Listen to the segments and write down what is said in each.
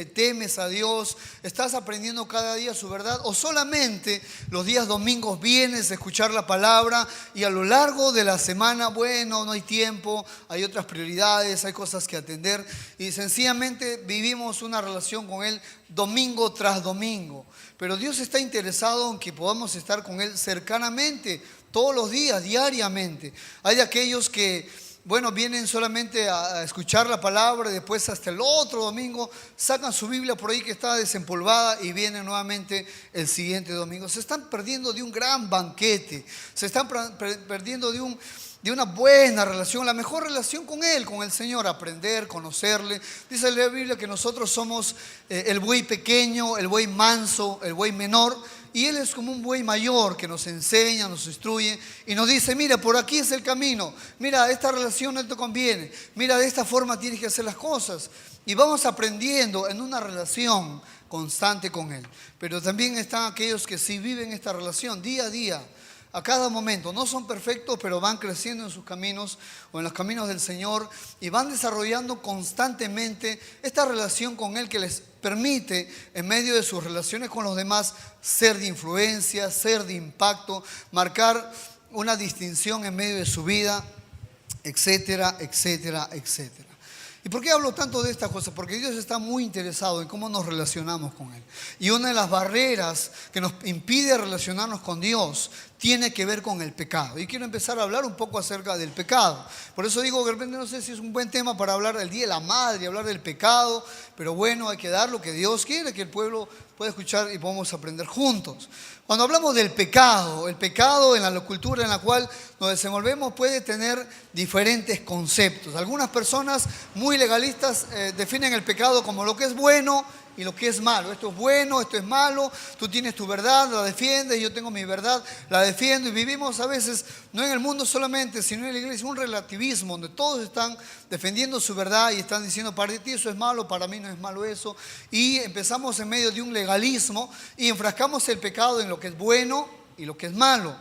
le temes a Dios, estás aprendiendo cada día su verdad, o solamente los días domingos vienes a escuchar la palabra y a lo largo de la semana, bueno, no hay tiempo, hay otras prioridades, hay cosas que atender y sencillamente vivimos una relación con Él domingo tras domingo. Pero Dios está interesado en que podamos estar con Él cercanamente, todos los días, diariamente. Hay aquellos que, bueno, vienen solamente a escuchar la palabra y después hasta el otro domingo sacan su Biblia por ahí que está desempolvada y vienen nuevamente el siguiente domingo. Se están perdiendo de un gran banquete, se están perdiendo de una buena relación, la mejor relación con Él, con el Señor, aprender, conocerle. Dice la Biblia que nosotros somos el buey pequeño, el buey manso, el buey menor, y Él es como un buey mayor que nos enseña, nos instruye y nos dice, mira, por aquí es el camino, mira, esta relación no te conviene, mira, de esta forma tienes que hacer las cosas. Y vamos aprendiendo en una relación constante con Él. Pero también están aquellos que sí viven esta relación día a día, a cada momento. No son perfectos, pero van creciendo en sus caminos o en los caminos del Señor y van desarrollando constantemente esta relación con Él que les permite, en medio de sus relaciones con los demás, ser de influencia, ser de impacto, marcar una distinción en medio de su vida, etcétera, etcétera, etcétera. ¿Y por qué hablo tanto de estas cosas? Porque Dios está muy interesado en cómo nos relacionamos con Él. Y una de las barreras que nos impide relacionarnos con Dios tiene que ver con el pecado. Y quiero empezar a hablar un poco acerca del pecado. Por eso digo que de repente no sé si es un buen tema para hablar del Día de la Madre, hablar del pecado, pero bueno, hay que dar lo que Dios quiere, que el pueblo pueda escuchar y podamos aprender juntos. Cuando hablamos del pecado, el pecado en la cultura en la cual nos desenvolvemos puede tener diferentes conceptos. Algunas personas muy legalistas definen el pecado como lo que es bueno y lo que es malo. Esto es bueno, esto es malo, tú tienes tu verdad, la defiendes, yo tengo mi verdad, la defiendo. Y vivimos a veces, no en el mundo solamente, sino en la iglesia, un relativismo donde todos están defendiendo su verdad y están diciendo, para ti eso es malo, para mí no es malo eso. Y empezamos en medio de un legalismo y enfrascamos el pecado en lo que es bueno y lo que es malo.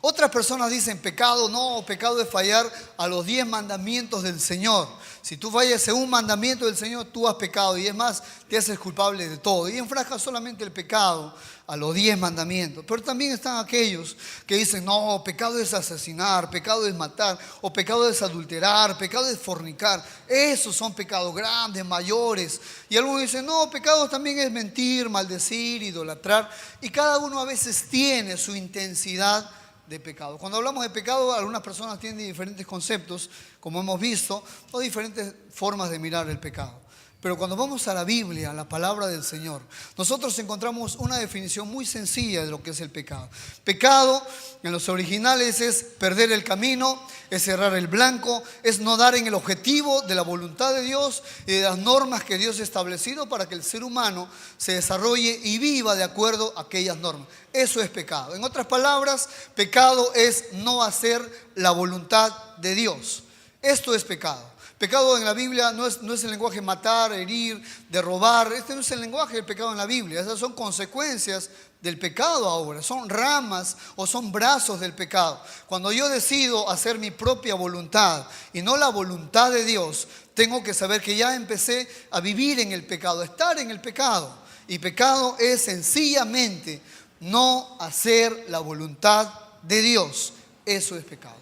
Otras personas dicen pecado, no, pecado es fallar a los 10 mandamientos del Señor. Si tú fallas en un mandamiento del Señor, tú has pecado y es más, te haces culpable de todo. Y enfrascas solamente el pecado a los 10 mandamientos. Pero también están aquellos que dicen, no, pecado es asesinar, pecado es matar, o pecado es adulterar, pecado es fornicar. Esos son pecados grandes, mayores. Y algunos dicen, no, pecado también es mentir, maldecir, idolatrar. Y cada uno a veces tiene su intensidad de pecado. Cuando hablamos de pecado, algunas personas tienen diferentes conceptos, como hemos visto, o diferentes formas de mirar el pecado. Pero cuando vamos a la Biblia, a la palabra del Señor, nosotros encontramos una definición muy sencilla de lo que es el pecado. Pecado, en los originales, es perder el camino, es cerrar el blanco, es no dar en el objetivo de la voluntad de Dios y de las normas que Dios ha establecido para que el ser humano se desarrolle y viva de acuerdo a aquellas normas. Eso es pecado. En otras palabras, pecado es no hacer la voluntad de Dios. Esto es pecado. Pecado en la Biblia no es el lenguaje matar, herir, de robar. Este no es el lenguaje del pecado en la Biblia. Esas son consecuencias del pecado ahora. Son ramas o son brazos del pecado. Cuando yo decido hacer mi propia voluntad y no la voluntad de Dios, tengo que saber que ya empecé a vivir en el pecado, a estar en el pecado. Y pecado es sencillamente no hacer la voluntad de Dios. Eso es pecado.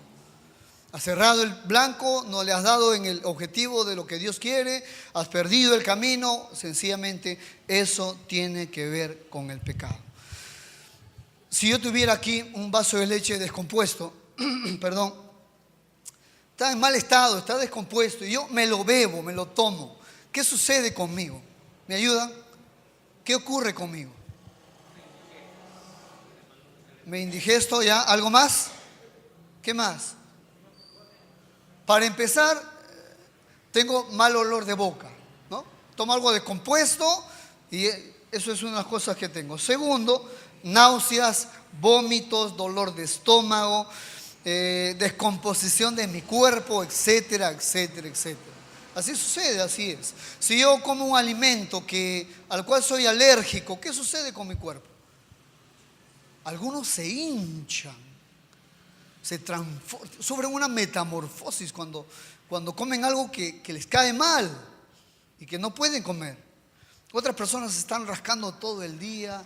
Has cerrado el blanco, no le has dado en el objetivo de lo que Dios quiere, has perdido el camino, sencillamente eso tiene que ver con el pecado. Si yo tuviera aquí un vaso de leche descompuesto, perdón, está en mal estado, está descompuesto y yo me lo bebo, me lo tomo, ¿qué sucede conmigo? ¿Me ayudan? ¿Qué ocurre conmigo? Me indigesto ya, ¿algo más? ¿Qué más? Para empezar, tengo mal olor de boca, ¿no? Tomo algo descompuesto y eso es una de las cosas que tengo. Segundo, náuseas, vómitos, dolor de estómago, descomposición de mi cuerpo, etcétera, etcétera, etcétera. Así sucede, así es. Si yo como un alimento al cual soy alérgico, ¿qué sucede con mi cuerpo? Algunos se hinchan. Sufren una metamorfosis cuando comen algo que les cae mal y que no pueden comer. Otras personas se están rascando todo el día,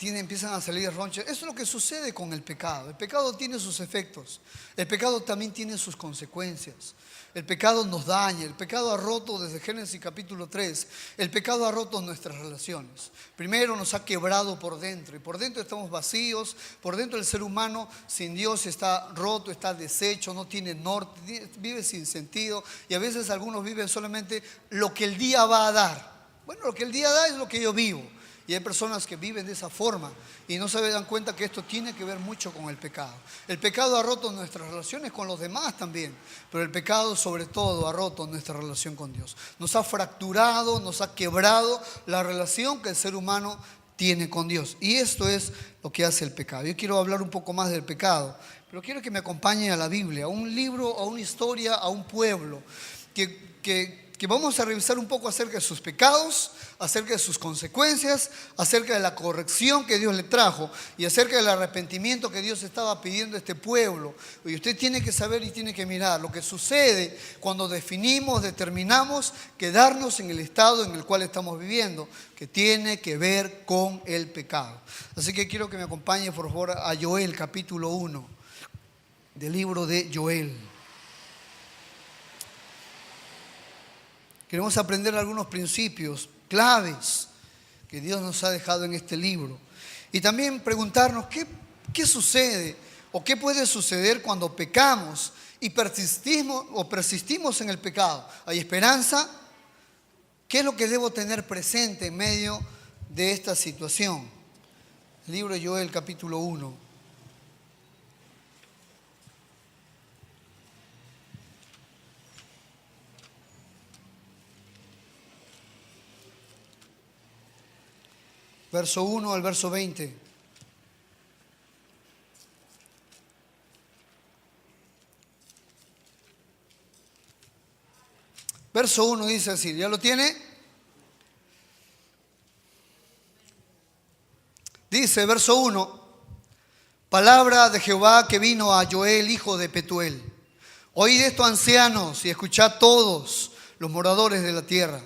empiezan a salir ronchas. Eso es lo que sucede con el pecado. El pecado tiene sus efectos. El pecado también tiene sus consecuencias. El pecado nos daña. El pecado ha roto desde Génesis capítulo 3. El pecado ha roto nuestras relaciones. Primero nos ha quebrado por dentro. Y por dentro estamos vacíos. Por dentro el ser humano sin Dios está roto, está deshecho, no tiene norte, vive sin sentido. Y a veces algunos viven solamente lo que el día va a dar. Bueno, lo que el día da es lo que yo vivo. Y hay personas que viven de esa forma y no se dan cuenta que esto tiene que ver mucho con el pecado. El pecado ha roto nuestras relaciones con los demás también, pero el pecado sobre todo ha roto nuestra relación con Dios. Nos ha fracturado, nos ha quebrado la relación que el ser humano tiene con Dios. Y esto es lo que hace el pecado. Yo quiero hablar un poco más del pecado, pero quiero que me acompañe a la Biblia, a un libro, a una historia, a un pueblo que vamos a revisar un poco acerca de sus pecados, acerca de sus consecuencias, acerca de la corrección que Dios le trajo y acerca del arrepentimiento que Dios estaba pidiendo a este pueblo. Y usted tiene que saber y tiene que mirar lo que sucede cuando determinamos quedarnos en el estado en el cual estamos viviendo, que tiene que ver con el pecado. Así que quiero que me acompañe por favor a Joel capítulo 1 del libro de Joel. Queremos aprender algunos principios claves que Dios nos ha dejado en este libro. Y también preguntarnos qué sucede o qué puede suceder cuando pecamos y persistimos en el pecado. ¿Hay esperanza? ¿Qué es lo que debo tener presente en medio de esta situación? El libro de Joel, capítulo 1. Verso 1 al verso 20. Verso 1 dice así, ¿ya lo tiene? Dice, verso 1, palabra de Jehová que vino a Joel, hijo de Petuel. Oíd esto, ancianos, y escuchad todos los moradores de la tierra.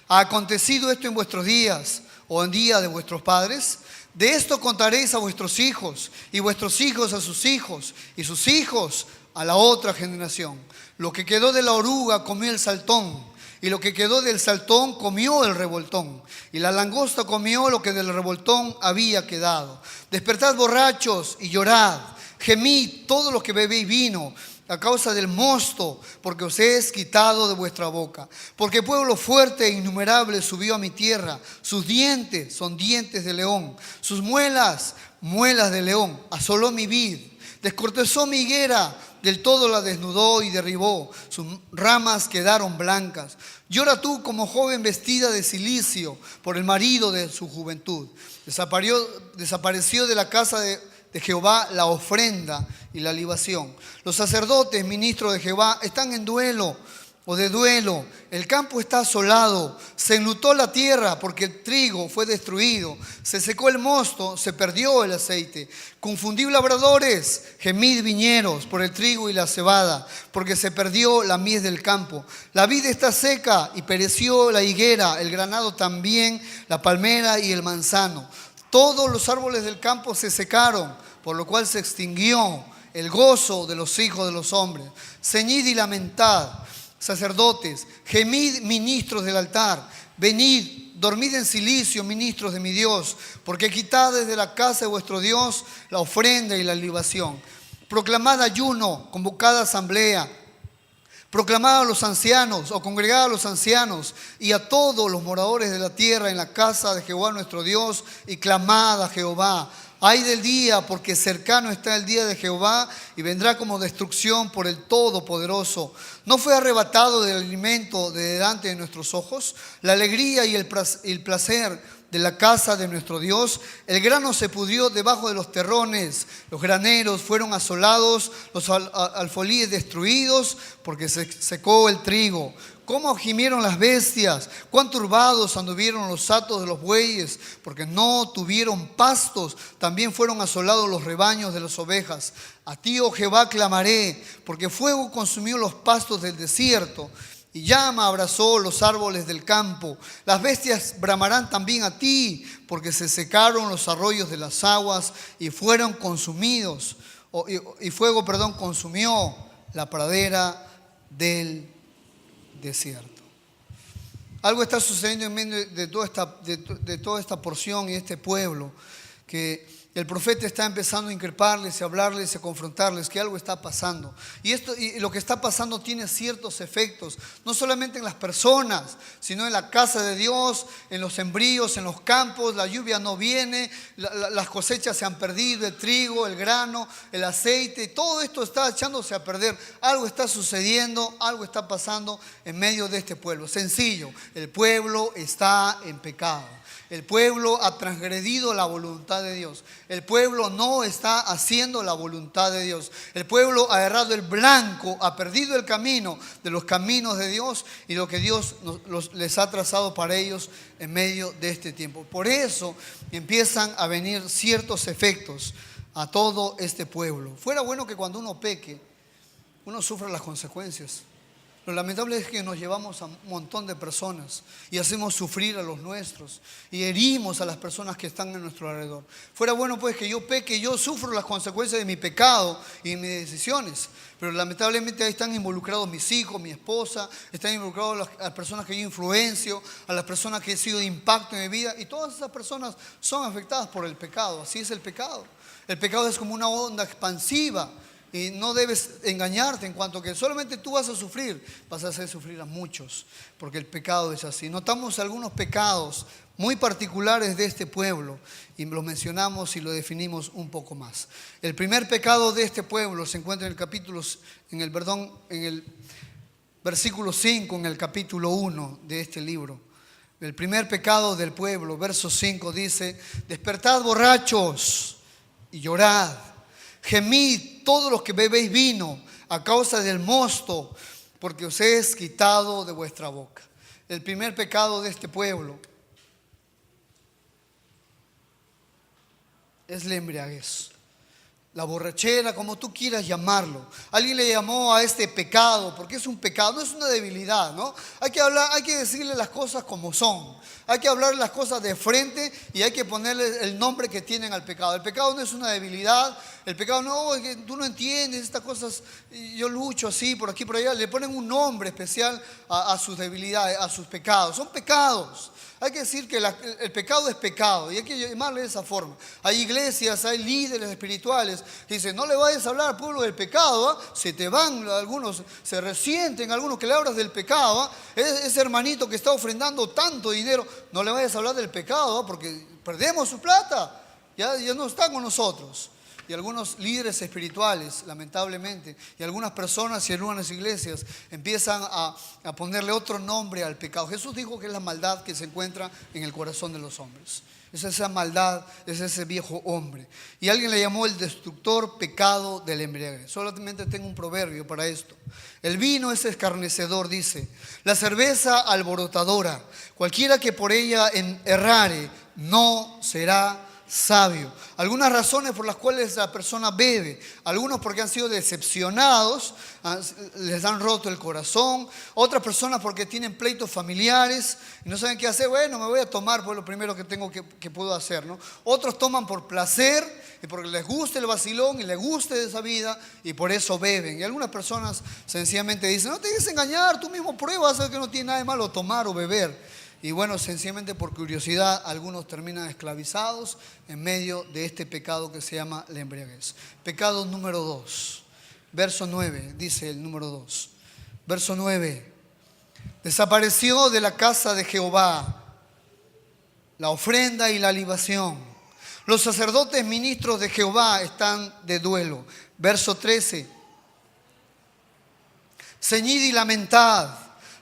¿Ha acontecido esto en vuestros días o en día de vuestros padres? De esto contaréis a vuestros hijos, y vuestros hijos a sus hijos, y sus hijos a la otra generación. Lo que quedó de la oruga comió el saltón, y lo que quedó del saltón comió el revoltón, y la langosta comió lo que del revoltón había quedado. Despertad borrachos y llorad, gemid todos los que bebéis vino, a causa del mosto, porque os he quitado de vuestra boca. Porque pueblo fuerte e innumerable subió a mi tierra. Sus dientes son dientes de león, sus muelas, muelas de león. Asoló mi vid, descortezó mi higuera, del todo la desnudó y derribó. Sus ramas quedaron blancas. Llora tú como joven vestida de cilicio por el marido de su juventud. Desapareció de la casa de Jehová la ofrenda y la libación. Los sacerdotes, ministros de Jehová, están en duelo o de duelo. El campo está asolado. Se enlutó la tierra porque el trigo fue destruido. Se secó el mosto, se perdió el aceite. Confundid labradores, gemid viñeros por el trigo y la cebada, porque se perdió la mies del campo. La vid está seca y pereció la higuera, el granado también, la palmera y el manzano. Todos los árboles del campo se secaron, por lo cual se extinguió el gozo de los hijos de los hombres. Ceñid y lamentad, sacerdotes, gemid, ministros del altar. Venid, dormid en silicio, ministros de mi Dios, porque quitad desde la casa de vuestro Dios la ofrenda y la libación. Proclamad ayuno, convocad asamblea. Proclamad a los ancianos o congregad a los ancianos y a todos los moradores de la tierra en la casa de Jehová nuestro Dios y clamad a Jehová. Ay del día, porque cercano está el día de Jehová y vendrá como destrucción por el Todopoderoso. ¿No fue arrebatado del alimento de delante de nuestros ojos? La alegría y el placer de la casa de nuestro Dios. El grano se pudrió debajo de los terrones, los graneros fueron asolados, los alfolíes destruidos, porque se secó el trigo. ¿Cómo gimieron las bestias? ¿Cuán turbados anduvieron los hatos de los bueyes? Porque no tuvieron pastos. También fueron asolados los rebaños de las ovejas. A ti, oh Jehová, clamaré, porque fuego consumió los pastos del desierto Y llama abrazó los árboles del campo. Las bestias bramarán también a ti, porque se secaron los arroyos de las aguas y fueron consumidos. Y fuego, consumió la pradera del desierto. Algo está sucediendo en medio de toda esta porción y este pueblo, que el profeta está empezando a increparles, a hablarles, a confrontarles, que algo está pasando. Y lo que está pasando tiene ciertos efectos, no solamente en las personas, sino en la casa de Dios, en los sembríos, en los campos. La lluvia no viene, las cosechas se han perdido, el trigo, el grano, el aceite, todo esto está echándose a perder. Algo está sucediendo, algo está pasando en medio de este pueblo. Sencillo, el pueblo está en pecado. El pueblo ha transgredido la voluntad de Dios. El pueblo no está haciendo la voluntad de Dios. El pueblo ha errado el blanco, ha perdido el camino de los caminos de Dios y lo que Dios les ha trazado para ellos en medio de este tiempo. Por eso empiezan a venir ciertos efectos a todo este pueblo. Fuera bueno que cuando uno peque, uno sufra las consecuencias. Lo lamentable es que nos llevamos a un montón de personas y hacemos sufrir a los nuestros y herimos a las personas que están en nuestro alrededor. Fuera bueno pues que yo peque, yo sufro las consecuencias de mi pecado y mis decisiones, pero lamentablemente ahí están involucrados mis hijos, mi esposa, están involucrados las personas que yo influencio, a las personas que he sido de impacto en mi vida, y todas esas personas son afectadas por el pecado. Así es el pecado. El pecado es como una onda expansiva. Y no debes engañarte en cuanto que solamente tú vas a sufrir, vas a hacer sufrir a muchos, porque el pecado es así. Notamos algunos pecados muy particulares de este pueblo y los mencionamos y lo definimos un poco más. El primer pecado de este pueblo se encuentra en el versículo 5, en el capítulo 1 de este libro. El primer pecado del pueblo, verso 5 dice: despertad borrachos y llorad. Gemid todos los que bebéis vino a causa del mosto, porque os es quitado de vuestra boca. El primer pecado de este pueblo es la embriaguez, la borrachera, como tú quieras llamarlo. Alguien le llamó a este pecado porque es un pecado, no es una debilidad, ¿no? Hay que decirle las cosas como son. Hay que hablar las cosas de frente y hay que ponerle el nombre que tienen al pecado. El pecado no es una debilidad. El pecado no, es que tú no entiendes estas cosas. Yo lucho así, por aquí, por allá. Le ponen un nombre especial a sus debilidades, a sus pecados. Son pecados. Hay que decir que el pecado es pecado y hay que llamarle de esa forma. Hay iglesias, hay líderes espirituales que dicen: no le vayas a hablar al pueblo del pecado, ¿eh? Se te van, algunos se resienten, algunos que le hablas del pecado, ¿eh? Ese hermanito que está ofrendando tanto dinero, no le vayas a hablar del pecado, ¿eh? Porque perdemos su plata, ya no está con nosotros. Y algunos líderes espirituales, lamentablemente, y algunas personas y algunas iglesias empiezan a ponerle otro nombre al pecado. Jesús dijo que es la maldad que se encuentra en el corazón de los hombres. Es esa maldad, es ese viejo hombre. Y alguien le llamó el destructor pecado del embriaguez. Solamente tengo un proverbio para esto. El vino es escarnecedor, dice. La cerveza alborotadora. Cualquiera que por ella errare no será sabio. Algunas razones por las cuales la persona bebe: algunos porque han sido decepcionados, les han roto el corazón; otras personas porque tienen pleitos familiares y no saben qué hacer. Bueno, me voy a tomar, pues lo primero que tengo que puedo hacer, ¿no? Otros toman por placer y porque les gusta el vacilón y les gusta esa vida y por eso beben. Y algunas personas sencillamente dicen: no te dejes engañar, tú mismo pruebas, sabes que no tiene nada de malo tomar o beber. Y bueno, sencillamente por curiosidad, algunos terminan esclavizados en medio de este pecado que se llama la embriaguez. Pecado número 2, verso 9, dice el número 2. Verso 9: desapareció de la casa de Jehová la ofrenda y la libación. Los sacerdotes ministros de Jehová están de duelo. Verso 13: ceñid y lamentad,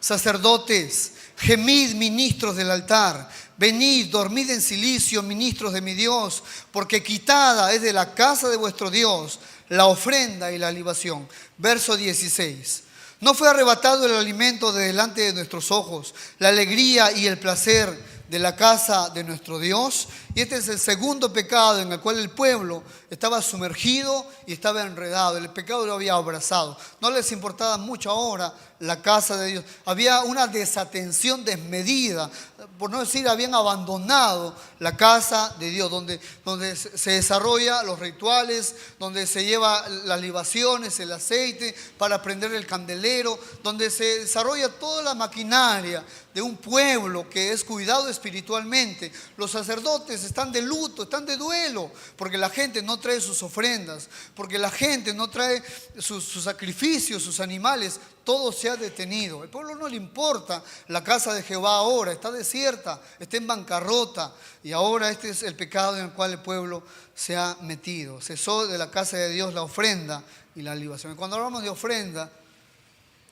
sacerdotes, gemid, ministros del altar. Venid, dormid en silicio, ministros de mi Dios, porque quitada es de la casa de vuestro Dios la ofrenda y la libación. Verso 16: no fue arrebatado el alimento de delante de nuestros ojos, la alegría y el placer de la casa de nuestro Dios. Y este es el segundo pecado en el cual el pueblo estaba sumergido y estaba enredado. El pecado lo había abrazado. No les importaba mucho ahora la casa de Dios. Había una desatención desmedida, por no decir habían abandonado la casa de Dios, donde se desarrolla los rituales, donde se lleva las libaciones, el aceite para prender el candelero, donde se desarrolla toda la maquinaria de un pueblo que es cuidado espiritualmente. Los sacerdotes están de luto, están de duelo, porque la gente no trae sus ofrendas, porque la gente no trae sus sacrificios, sus animales. Todo se ha detenido. El pueblo no le importa la casa de Jehová ahora, está desierta, está en bancarrota. Y ahora este es el pecado en el cual el pueblo se ha metido. Cesó de la casa de Dios la ofrenda y la libación. Cuando hablamos de ofrenda,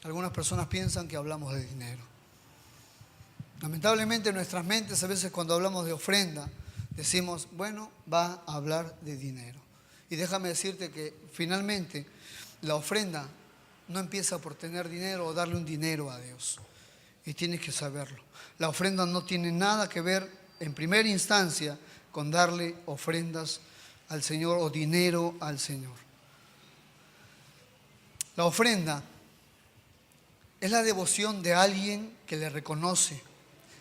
algunas personas piensan que hablamos de dinero. Lamentablemente en nuestras mentes a veces cuando hablamos de ofrenda decimos, bueno, va a hablar de dinero. Y déjame decirte que finalmente la ofrenda no empieza por tener dinero o darle un dinero a Dios. Y tienes que saberlo. La ofrenda no tiene nada que ver en primera instancia con darle ofrendas al Señor o dinero al Señor. La ofrenda es la devoción de alguien que le reconoce,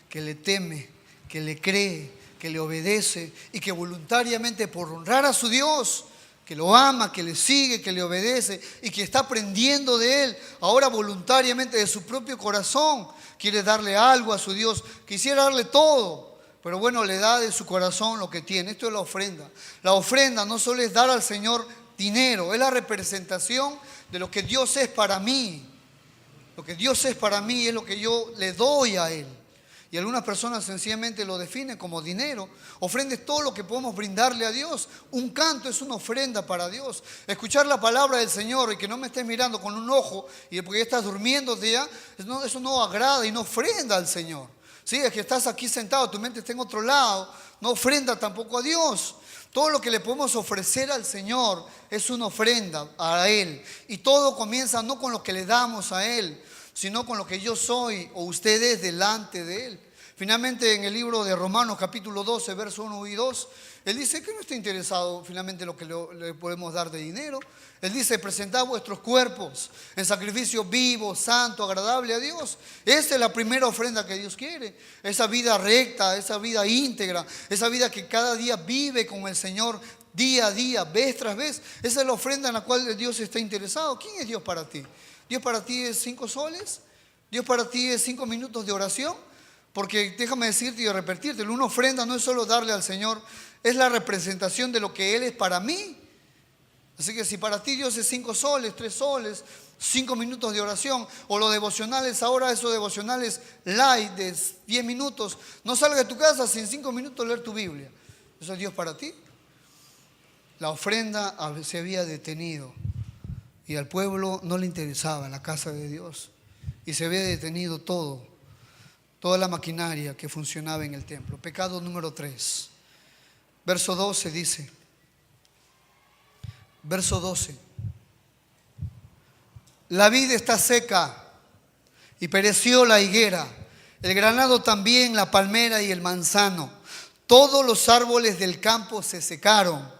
que le teme, que le cree, que le obedece y que voluntariamente por honrar a su Dios, que lo ama, que le sigue, que le obedece y que está aprendiendo de Él, ahora voluntariamente de su propio corazón, quiere darle algo a su Dios, quisiera darle todo, pero bueno, le da de su corazón lo que tiene. Esto es la ofrenda. La ofrenda no solo es dar al Señor dinero, es la representación de lo que Dios es para mí. Lo que Dios es para mí es lo que yo le doy a Él. Y algunas personas sencillamente lo definen como dinero. Ofrenda es todo lo que podemos brindarle a Dios. Un canto es una ofrenda para Dios. Escuchar la palabra del Señor y que no me estés mirando con un ojo y porque ya estás durmiendo ya, eso no agrada y no ofrenda al Señor. ¿Sí? Es que estás aquí sentado, tu mente está en otro lado, no ofrenda tampoco a Dios. Todo lo que le podemos ofrecer al Señor es una ofrenda a Él. Y todo comienza no con lo que le damos a Él, sino con lo que yo soy o usted es delante de Él. Finalmente en el libro de Romanos capítulo 12, verso 1 y 2, Él dice que no está interesado finalmente en lo que le podemos dar de dinero. Él dice, presentad vuestros cuerpos en sacrificio vivo, santo, agradable a Dios. Esa es la primera ofrenda que Dios quiere. Esa vida recta, esa vida íntegra, esa vida que cada día vive con el Señor día a día, vez tras vez. Esa es la ofrenda en la cual Dios está interesado. ¿Quién es Dios para ti? ¿Dios para ti es 5 soles? ¿Dios para ti es 5 minutos de oración? Porque déjame decirte y repetirte, una ofrenda no es solo darle al Señor, es la representación de lo que Él es para mí. Así que si para ti Dios es 5 soles, 3 soles, 5 minutos de oración, o los devocionales, ahora esos devocionales light de 10 minutos, no salgas de tu casa sin 5 minutos leer tu Biblia. ¿Eso es Dios para ti? La ofrenda se había detenido. Y al pueblo no le interesaba la casa de Dios. Y se había detenido toda la maquinaria que funcionaba en el templo. Pecado número 3. Verso 12 dice. Verso 12. La vid está seca y pereció la higuera, el granado también, la palmera y el manzano. Todos los árboles del campo se secaron,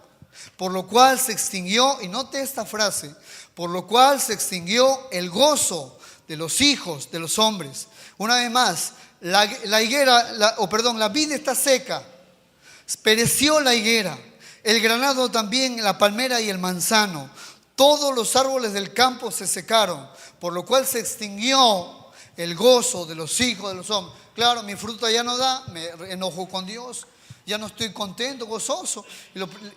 por lo cual se extinguió, y note esta frase, por lo cual se extinguió el gozo de los hijos de los hombres. Una vez más, la vid está seca, pereció la higuera, el granado también, la palmera y el manzano. Todos los árboles del campo se secaron, por lo cual se extinguió el gozo de los hijos de los hombres. Claro, mi fruta ya no da, me enojo con Dios, ya no estoy contento, gozoso.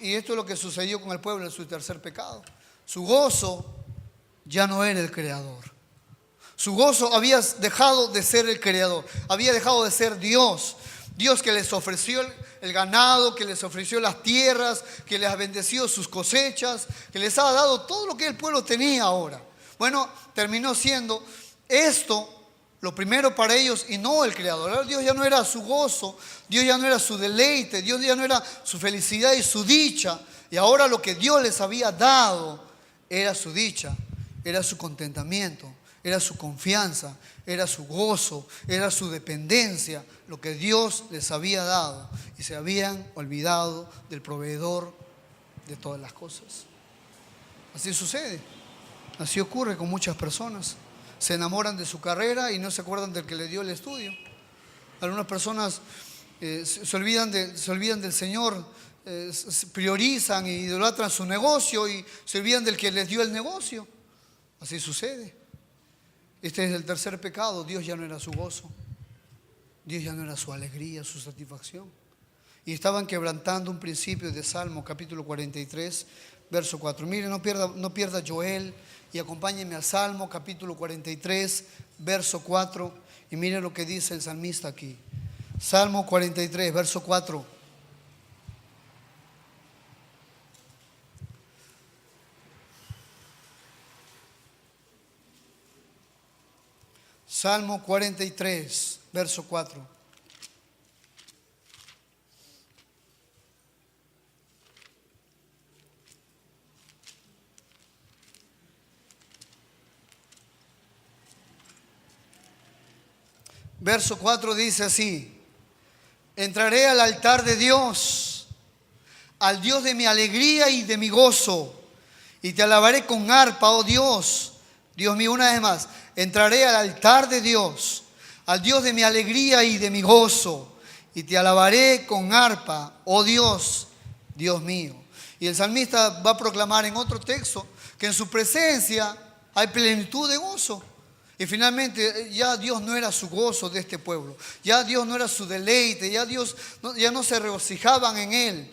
Y esto es lo que sucedió con el pueblo en su tercer pecado. Su gozo ya no era el creador. Su gozo había dejado de ser el creador, había dejado de ser Dios. Dios que les ofreció el ganado, que les ofreció las tierras, que les ha bendecido sus cosechas, que les ha dado todo lo que el pueblo tenía ahora. Bueno, terminó siendo esto lo primero para ellos y no el creador. Ahora Dios ya no era su gozo, Dios ya no era su deleite, Dios ya no era su felicidad y su dicha. Y ahora lo que Dios les había dado era su dicha, era su contentamiento, era su confianza, era su gozo, era su dependencia, lo que Dios les había dado, y se habían olvidado del proveedor de todas las cosas. Así sucede, así ocurre con muchas personas. Se enamoran de su carrera y no se acuerdan del que le dio el estudio. Algunas personas se olvidan del Señor, priorizan e idolatran su negocio y se olvidan del que les dio el negocio. Así sucede. Este es el tercer pecado. Dios ya no era su gozo, Dios ya no era su alegría, su satisfacción. Y estaban quebrantando un principio de Salmo capítulo 43, verso 4. Miren, no pierda Joel y acompáñenme al Salmo capítulo 43, verso 4. Y miren lo que dice el salmista aquí. Salmo 43, verso 4. Salmo 43, verso 4. Verso 4 dice así: entraré al altar de Dios, al Dios de mi alegría y de mi gozo, y te alabaré con arpa, oh Dios. Dios mío, una vez más, entraré al altar de Dios, al Dios de mi alegría y de mi gozo, y te alabaré con arpa, oh Dios, Dios mío. Y el salmista va a proclamar en otro texto que en su presencia hay plenitud de gozo. Y finalmente ya Dios no era su gozo de este pueblo, ya Dios no era su deleite, ya no se regocijaban en Él.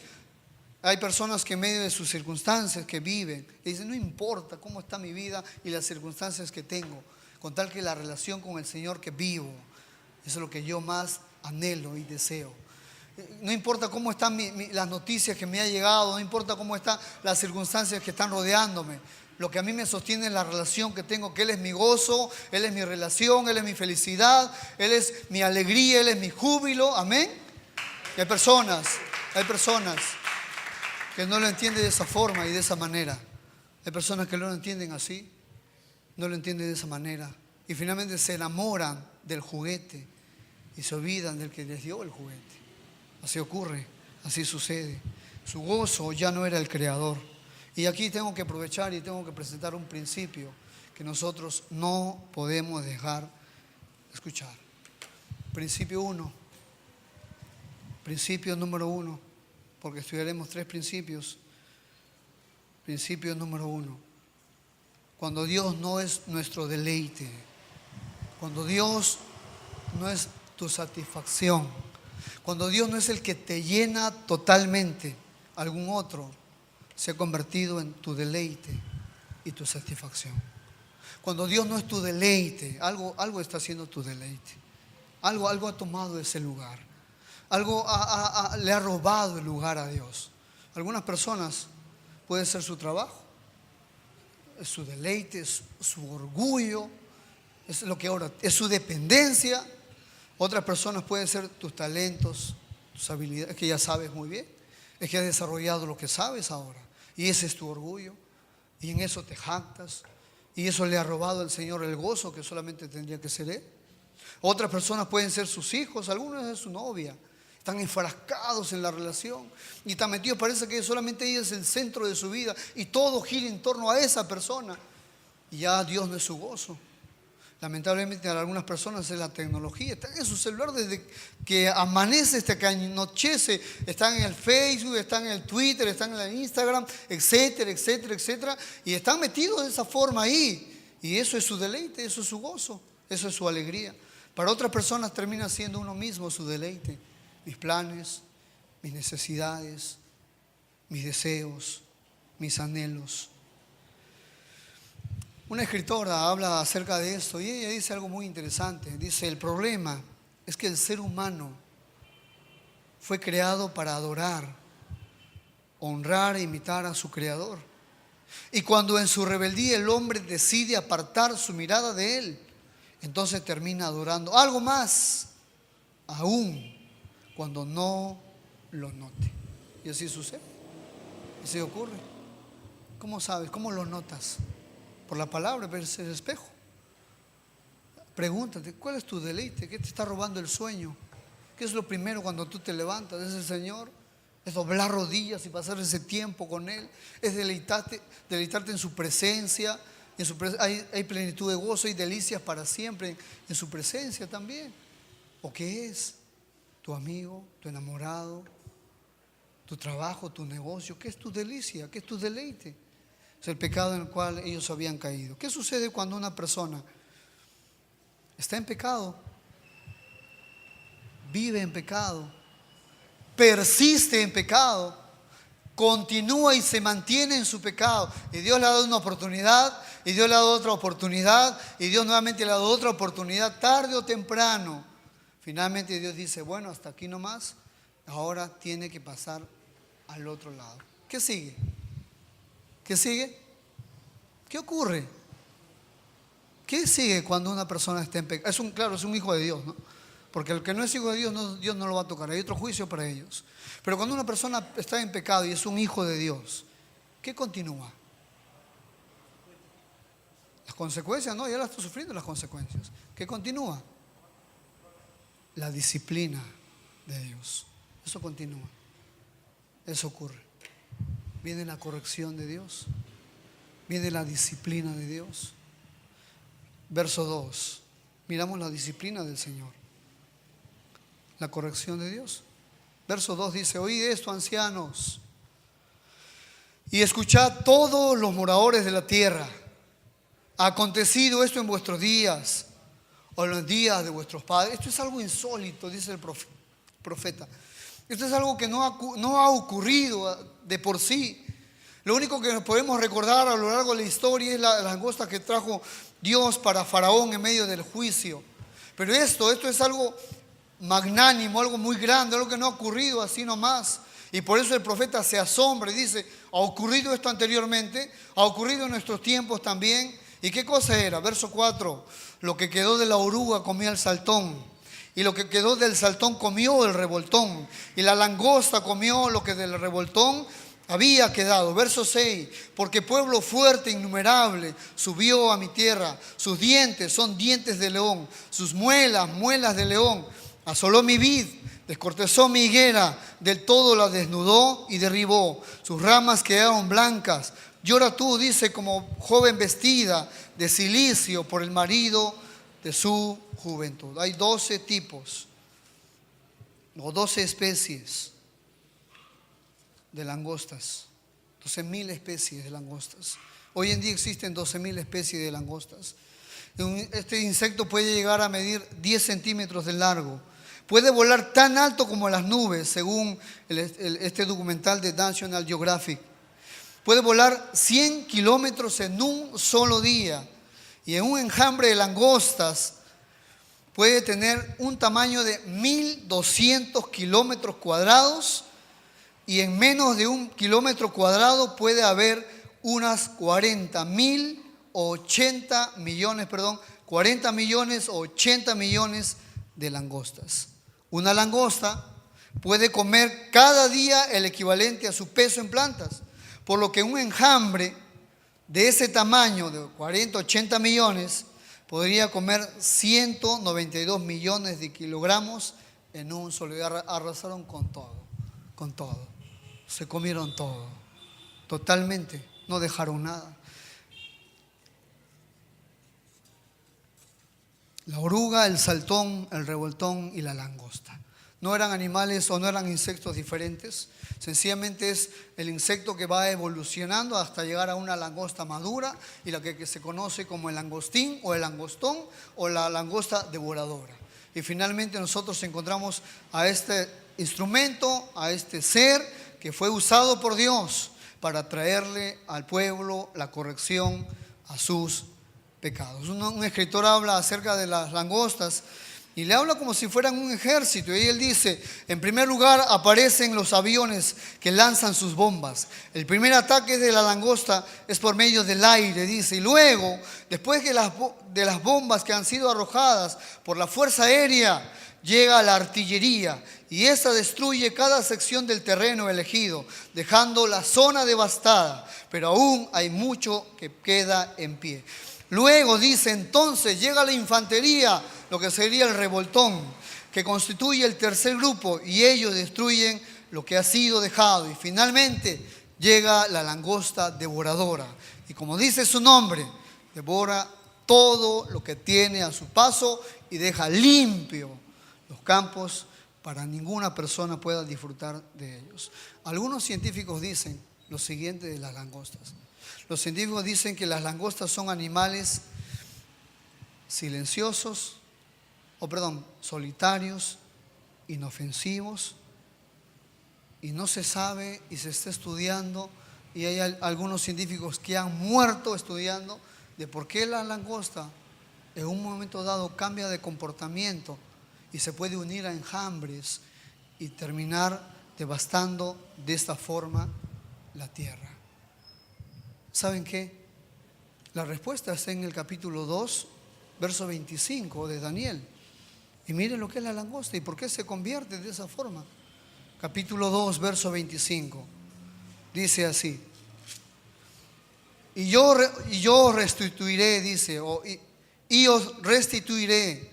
Hay personas que en medio de sus circunstancias que viven, dicen: no importa cómo está mi vida y las circunstancias que tengo, con tal que la relación con el Señor que vivo, eso es lo que yo más anhelo y deseo. No importa cómo están las noticias que me han llegado, no importa cómo están las circunstancias que están rodeándome. Lo que a mí me sostiene es la relación que tengo, que Él es mi gozo, Él es mi relación, Él es mi felicidad, Él es mi alegría, Él es mi júbilo. Amén. Y hay personas que no lo entienden de esa forma y de esa manera. Hay personas que no lo entienden así, no lo entienden de esa manera. Y finalmente se enamoran del juguete y se olvidan del que les dio el juguete. Así ocurre, así sucede. Su gozo ya no era el creador. Y aquí tengo que aprovechar y tengo que presentar un principio que nosotros no podemos dejar de escuchar. Principio 1. Principio número 1. Porque estudiaremos 3 principios. Principio número 1. Cuando Dios no es nuestro deleite, cuando Dios no es tu satisfacción, cuando Dios no es el que te llena totalmente, algún otro se ha convertido en tu deleite y tu satisfacción. Cuando Dios no es tu deleite, algo está haciendo tu deleite. Algo ha tomado ese lugar. Algo le ha robado el lugar a Dios. Algunas personas puede ser su trabajo, es su deleite, es su orgullo, es lo que ahora es su dependencia. Otras personas pueden ser tus talentos, tus habilidades, que ya sabes muy bien, es que has desarrollado lo que sabes ahora. Y ese es tu orgullo, y en eso te jactas, y eso le ha robado al Señor el gozo que solamente tendría que ser Él. Otras personas pueden ser sus hijos, algunos es su novia, están enfrascados en la relación y están metidos, parece que solamente ella es el centro de su vida y todo gira en torno a esa persona, y ya Dios no es su gozo. Lamentablemente para algunas personas es la tecnología. Están en su celular desde que amanece hasta que anochece. Están en el Facebook, están en el Twitter, están en el Instagram, etcétera, etcétera, etcétera. Y están metidos de esa forma ahí. Y eso es su deleite, eso es su gozo, eso es su alegría. Para otras personas termina siendo uno mismo su deleite. Mis planes, mis necesidades, mis deseos, mis anhelos. Una escritora habla acerca de esto y ella dice algo muy interesante. Dice: el problema es que el ser humano fue creado para adorar, honrar e imitar a su creador. Y cuando en su rebeldía el hombre decide apartar su mirada de él, entonces termina adorando algo más, aún cuando no lo note. Y así sucede, así ocurre. ¿Cómo sabes? ¿Cómo lo notas? Por la palabra, ves el espejo. Pregúntate, ¿cuál es tu deleite? ¿Qué te está robando el sueño? ¿Qué es lo primero cuando tú te levantas? ¿Es el Señor? ¿Es doblar rodillas y pasar ese tiempo con Él? ¿Es deleitarte en su presencia? Hay plenitud de gozo y delicias para siempre en su presencia también. ¿O qué es? ¿Tu amigo, tu enamorado, tu trabajo, tu negocio? ¿Qué es tu delicia? ¿Qué es tu deleite? Es el pecado en el cual ellos habían caído. ¿Qué sucede cuando una persona está en pecado, vive en pecado, persiste en pecado, continúa y se mantiene en su pecado? Y Dios le ha dado una oportunidad, y Dios le ha dado otra oportunidad, y Dios nuevamente le ha dado otra oportunidad, tarde o temprano. Finalmente Dios dice, bueno, hasta aquí nomás, ahora tiene que pasar al otro lado. ¿Qué sigue? ¿Qué sigue? ¿Qué ocurre? ¿Qué sigue cuando una persona está en pecado? Es un hijo de Dios, ¿no? Porque el que no es hijo de Dios, Dios no lo va a tocar. Hay otro juicio para ellos. Pero cuando una persona está en pecado y es un hijo de Dios, ¿qué continúa? Las consecuencias, no, ya las está sufriendo las consecuencias. ¿Qué continúa? La disciplina de Dios. Eso continúa. Eso ocurre. Viene la corrección de Dios. Viene la disciplina de Dios. Verso 2. Miramos la disciplina del Señor. La corrección de Dios. Verso 2 dice, oíd esto, ancianos, y escuchad todos los moradores de la tierra. ¿Ha acontecido esto en vuestros días o en los días de vuestros padres? Esto es algo insólito, dice el profeta. Esto es algo que no ha ocurrido de por sí. Lo único que nos podemos recordar a lo largo de la historia es la langosta que trajo Dios para Faraón en medio del juicio. Pero esto es algo magnánimo, algo muy grande, algo que no ha ocurrido así nomás. Y por eso el profeta se asombra y dice, ¿ha ocurrido esto anteriormente? ¿Ha ocurrido en nuestros tiempos también? ¿Y qué cosa era? Verso 4, lo que quedó de la oruga comía el saltón, y lo que quedó del saltón comió el revoltón, y la langosta comió lo que del revoltón había quedado. Verso 6, porque pueblo fuerte, innumerable, subió a mi tierra, sus dientes son dientes de león, sus muelas, muelas de león. Asoló mi vid, descortezó mi higuera, del todo la desnudó y derribó. Sus ramas quedaron blancas. Llora tú, dice, como joven vestida de cilicio por el marido de su juventud. Hay 12 tipos o 12 especies de langostas. 12.000 especies de langostas. Hoy en día existen 12.000 especies de langostas. Este insecto puede llegar a medir 10 centímetros de largo. Puede volar tan alto como las nubes, según este documental de National Geographic. Puede volar 100 kilómetros en un solo día. Y en un enjambre de langostas puede tener un tamaño de 1.200 kilómetros cuadrados. Y en menos de 1 kilómetro cuadrado puede haber unas 40 millones o 80 millones de langostas. Una langosta puede comer cada día el equivalente a su peso en plantas, por lo que un enjambre de ese tamaño, de 40, 80 millones, podría comer 192 millones de kilogramos en un solo día. Arrasaron con todo. Se comieron todo, totalmente, no dejaron nada. La oruga, el saltón, el revoltón y la langosta. No eran animales o no eran insectos diferentes. Sencillamente es el insecto que va evolucionando hasta llegar a una langosta madura y la que se conoce como el langostín o el langostón o la langosta devoradora. Y finalmente nosotros encontramos a este instrumento, a este ser que fue usado por Dios para traerle al pueblo la corrección a sus pecados. Un escritor habla acerca de las langostas y le habla como si fueran un ejército. Y él dice, en primer lugar aparecen los aviones que lanzan sus bombas. El primer ataque de la langosta es por medio del aire, dice. Y luego, después de las bombas que han sido arrojadas por la fuerza aérea, llega la artillería y esa destruye cada sección del terreno elegido, dejando la zona devastada. Pero aún hay mucho que queda en pie. Luego dice, entonces llega la infantería, lo que sería el revoltón, que constituye el tercer grupo, y ellos destruyen lo que ha sido dejado. Y finalmente llega la langosta devoradora. Y como dice su nombre, devora todo lo que tiene a su paso y deja limpio los campos para ninguna persona pueda disfrutar de ellos. Algunos científicos dicen lo siguiente de las langostas. Los científicos dicen que las langostas son animales silenciosos, solitarios, inofensivos, y no se sabe y se está estudiando, y hay algunos científicos que han muerto estudiando de por qué la langosta en un momento dado cambia de comportamiento y se puede unir a enjambres y terminar devastando de esta forma la tierra. ¿Saben qué? La respuesta está en el capítulo 2, verso 25 de Daniel. Y miren lo que es la langosta y por qué se convierte de esa forma. Capítulo 2, verso 25. Dice así. Y yo restituiré, dice, y os restituiré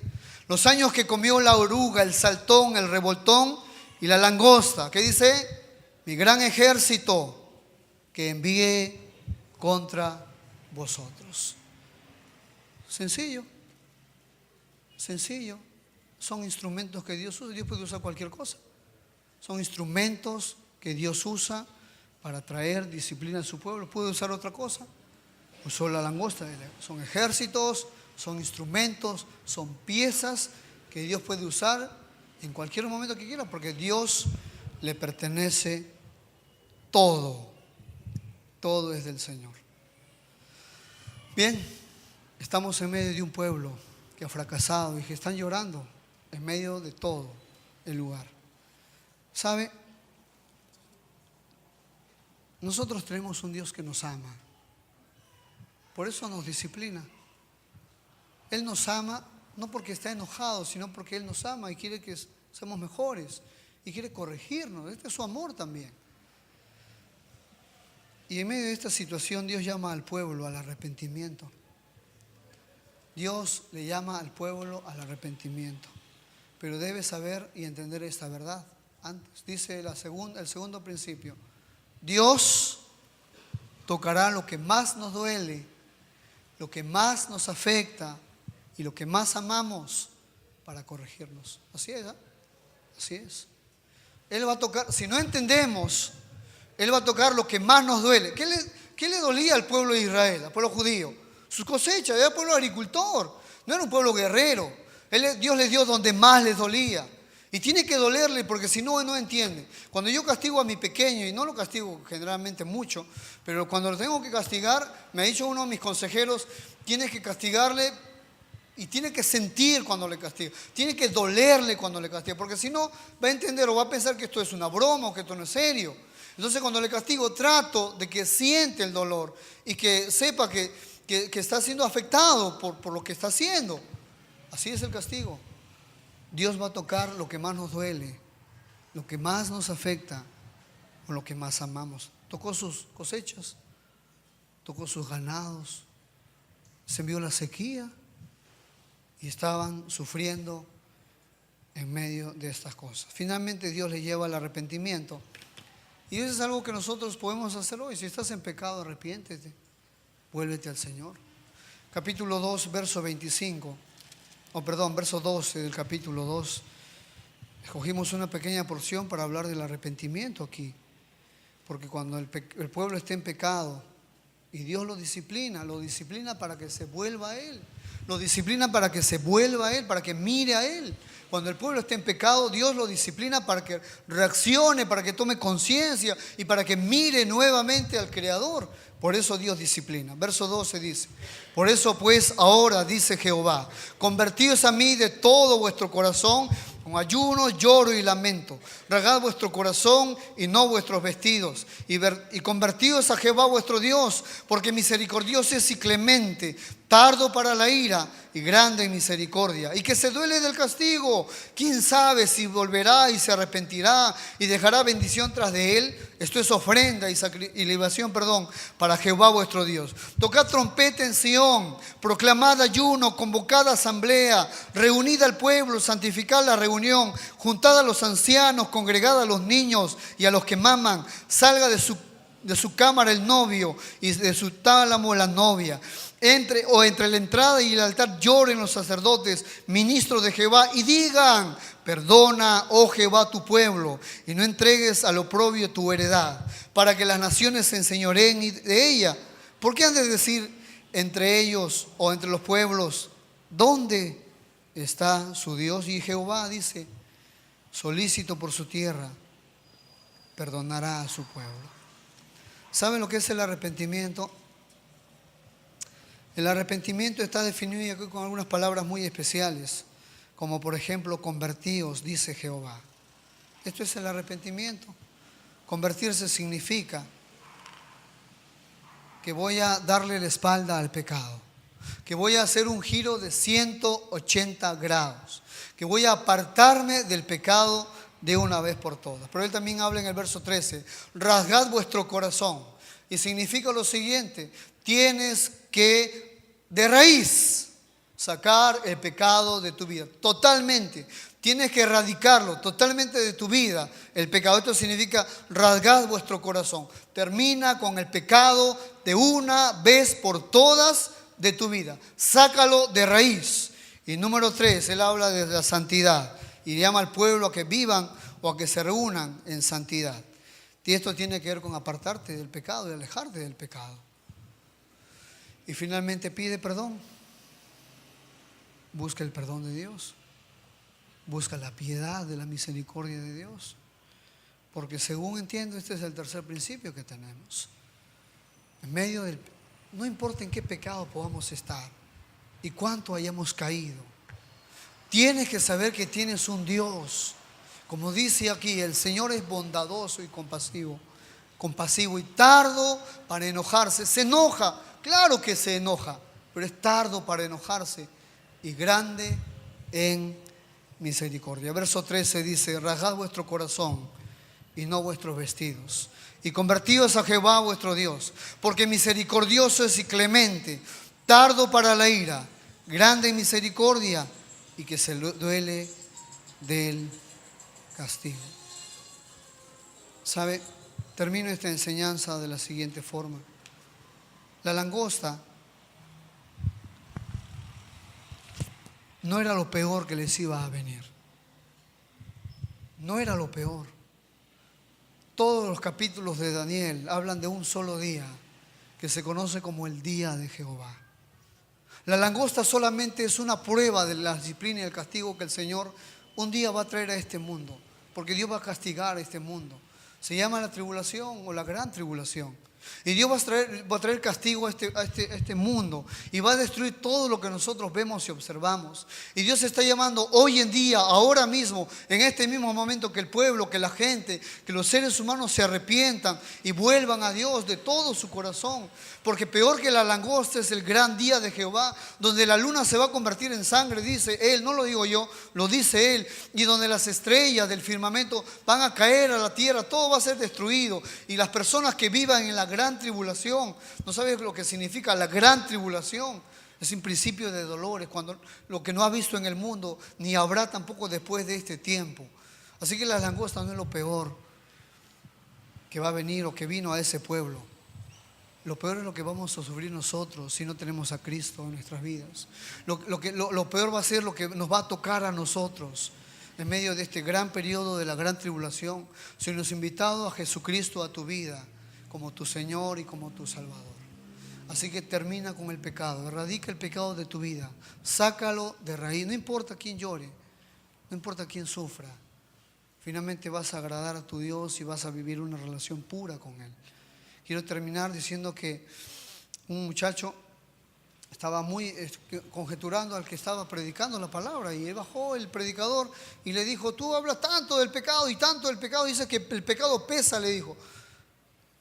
los años que comió la oruga, el saltón, el revoltón y la langosta. ¿Qué dice? Mi gran ejército que envié contra vosotros. Sencillo. Sencillo. Son instrumentos que Dios usa. Dios puede usar cualquier cosa. Son instrumentos que Dios usa para traer disciplina a su pueblo. ¿Puede usar otra cosa? Usó la langosta. Son ejércitos, son instrumentos, son piezas que Dios puede usar en cualquier momento que quiera, porque Dios le pertenece todo. Todo es del Señor. Bien, estamos en medio de un pueblo que ha fracasado y que están llorando en medio de todo el lugar. ¿Sabe? Nosotros tenemos un Dios que nos ama. Por eso nos disciplina. Él nos ama no porque está enojado, sino porque Él nos ama y quiere que seamos mejores y quiere corregirnos. Este es su amor también. Y en medio de esta situación Dios llama al pueblo al arrepentimiento. Dios le llama al pueblo al arrepentimiento. Pero debe saber y entender esta verdad. Antes dice el segundo principio. Dios tocará lo que más nos duele, lo que más nos afecta y lo que más amamos para corregirnos. Así es, ¿eh? Así es. Él va a tocar, si no entendemos, Él va a tocar lo que más nos duele. ¿Qué le dolía al pueblo de Israel, al pueblo judío? Sus cosechas, era un pueblo agricultor, no era un pueblo guerrero. Dios les dio donde más les dolía. Y tiene que dolerle porque si no, no entiende. Cuando yo castigo a mi pequeño, y no lo castigo generalmente mucho, pero cuando lo tengo que castigar, me ha dicho uno de mis consejeros, tienes que castigarle y tiene que sentir cuando le castiga. Tiene que dolerle cuando le castiga, porque si no, va a entender o va a pensar que esto es una broma o que esto no es serio. Entonces cuando le castigo, trato de que siente el dolor y que sepa que está siendo afectado por lo que está haciendo. Así es el castigo. Dios va a tocar lo que más nos duele, lo que más nos afecta o lo que más amamos. Tocó sus cosechas, tocó sus ganados, se envió la sequía y estaban sufriendo en medio de estas cosas. Finalmente Dios les lleva al arrepentimiento. Y eso es algo que nosotros podemos hacer hoy. Si estás en pecado, arrepiéntete, vuélvete al Señor. Capítulo 2, verso 25. Verso 12 del capítulo 2. Escogimos una pequeña porción para hablar del arrepentimiento aquí. Porque cuando el pueblo está en pecado y Dios lo disciplina para que se vuelva a Él. Lo disciplina para que se vuelva a Él, para que mire a Él. Cuando el pueblo está en pecado, Dios lo disciplina para que reaccione, para que tome conciencia y para que mire nuevamente al Creador. Por eso Dios disciplina. Verso 12 dice: por eso pues ahora, dice Jehová, convertíos a mí de todo vuestro corazón, con ayuno, lloro y lamento. Rasgad vuestro corazón y no vuestros vestidos. Y convertíos a Jehová vuestro Dios, porque misericordioso es y clemente, tardo para la ira y grande en misericordia, y que se duele del castigo. ¿Quién sabe si volverá y se arrepentirá y dejará bendición tras de él? Esto es ofrenda y libación, para Jehová vuestro Dios. Tocad trompeta en Sión, proclamad ayuno, convocad asamblea, reunid al pueblo, santificad la reunión, juntad a los ancianos, congregad a los niños y a los que maman. Salga de su cámara el novio y de su tálamo la novia. Entre la entrada y el altar lloren los sacerdotes, ministros de Jehová, y digan: perdona, oh Jehová, tu pueblo, y no entregues al oprobio tu heredad, para que las naciones se enseñoreen de ella. ¿Por qué han de decir entre ellos o entre los pueblos: ¿dónde está su Dios? Y Jehová dice: solícito por su tierra, perdonará a su pueblo. ¿Saben lo que es el arrepentimiento? El arrepentimiento está definido aquí con algunas palabras muy especiales, como por ejemplo: convertíos, dice Jehová. Esto es el arrepentimiento. Convertirse significa que voy a darle la espalda al pecado, que voy a hacer un giro de 180 grados, que voy a apartarme del pecado de una vez por todas. Pero él también habla en el verso 13: rasgad vuestro corazón. Y significa lo siguiente: tienes que de raíz sacar el pecado de tu vida, totalmente. Tienes que erradicarlo totalmente de tu vida, el pecado. Esto significa rasgad vuestro corazón. Termina con el pecado de una vez por todas de tu vida. Sácalo de raíz. Y número 3, él habla de la santidad y llama al pueblo a que vivan o a que se reúnan en santidad. Y esto tiene que ver con apartarte del pecado y alejarte del pecado. Y finalmente pide perdón. Busca el perdón de Dios. Busca la piedad de la misericordia de Dios. Porque según entiendo, este es el tercer principio que tenemos. En medio del... No importa en qué pecado podamos estar y cuánto hayamos caído, tienes que saber que tienes un Dios. Como dice aquí, el Señor es bondadoso y compasivo y tardo para enojarse. Se enoja, claro que se enoja, pero es tardo para enojarse y grande en misericordia. Verso 13 dice: rasgad vuestro corazón y no vuestros vestidos, y convertíos a Jehová vuestro Dios, porque misericordioso es y clemente, tardo para la ira, grande en misericordia, y que se duele del castigo. ¿Sabe? Termino esta enseñanza de la siguiente forma. La langosta no era lo peor que les iba a venir. No era lo peor. Todos los capítulos de Daniel hablan de un solo día que se conoce como el día de Jehová. La langosta solamente es una prueba de la disciplina y el castigo que el Señor un día va a traer a este mundo, porque Dios va a castigar a este mundo. Se llama la tribulación o la gran tribulación. Y Dios va a traer castigo a este mundo y va a destruir todo lo que nosotros vemos y observamos. Y Dios está llamando hoy en día, ahora mismo, en este mismo momento, que el pueblo, que la gente, que los seres humanos se arrepientan y vuelvan a Dios de todo su corazón. Porque peor que la langosta es el gran día de Jehová, donde la luna se va a convertir en sangre, dice Él, no lo digo yo, lo dice Él, y donde las estrellas del firmamento van a caer a la tierra, todo va a ser destruido. Y las personas que vivan en la gran tribulación, no sabes lo que significa la gran tribulación. Es un principio de dolores, cuando lo que no ha visto en el mundo, ni habrá tampoco después de este tiempo. Así que la langosta no es lo peor que va a venir o que vino a ese pueblo. Lo peor es lo que vamos a sufrir nosotros si no tenemos a Cristo en nuestras vidas. Lo peor va a ser lo que nos va a tocar a nosotros en medio de este gran periodo de la gran tribulación, si nos has invitado a Jesucristo a tu vida como tu Señor y como tu Salvador. Así que termina con el pecado, erradica el pecado de tu vida, sácalo de raíz. No importa quién llore, no importa quién sufra, finalmente vas a agradar a tu Dios y vas a vivir una relación pura con Él. Quiero terminar diciendo que un muchacho estaba muy conjeturando al que estaba predicando la palabra, y bajó el predicador y le dijo: tú hablas tanto del pecado y tanto del pecado, dices que el pecado pesa, le dijo.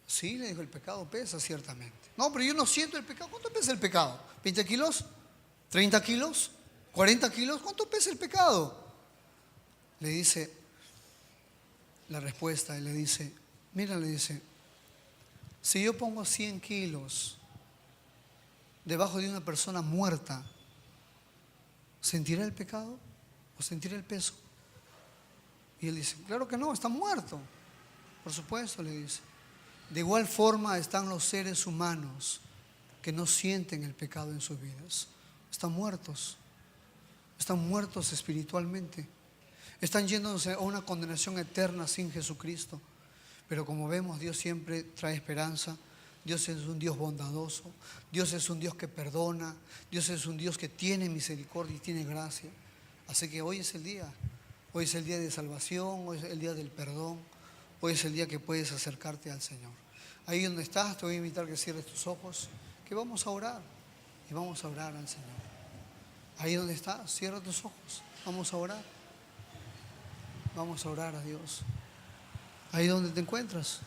Sí, le dijo, el pecado pesa ciertamente. No, pero yo no siento el pecado. ¿Cuánto pesa el pecado? ¿20 kilos? ¿30 kilos? ¿40 kilos? ¿Cuánto pesa el pecado? Le dice la respuesta y le dice, mira, le dice, si yo pongo 100 kilos debajo de una persona muerta, ¿sentirá el pecado o sentirá el peso? Y él dice, claro que no, está muerto. Por supuesto, le dice. De igual forma están los seres humanos que no sienten el pecado en sus vidas. Están muertos espiritualmente. Están yéndose a una condenación eterna sin Jesucristo. Pero como vemos, Dios siempre trae esperanza. Dios es un Dios bondadoso. Dios es un Dios que perdona. Dios es un Dios que tiene misericordia y tiene gracia. Así que hoy es el día. Hoy es el día de salvación. Hoy es el día del perdón. Hoy es el día que puedes acercarte al Señor. Ahí donde estás, te voy a invitar que cierres tus ojos, que vamos a orar. Y vamos a orar al Señor. Ahí donde estás, cierra tus ojos. Vamos a orar. Vamos a orar a Dios. Ahí donde te encuentras.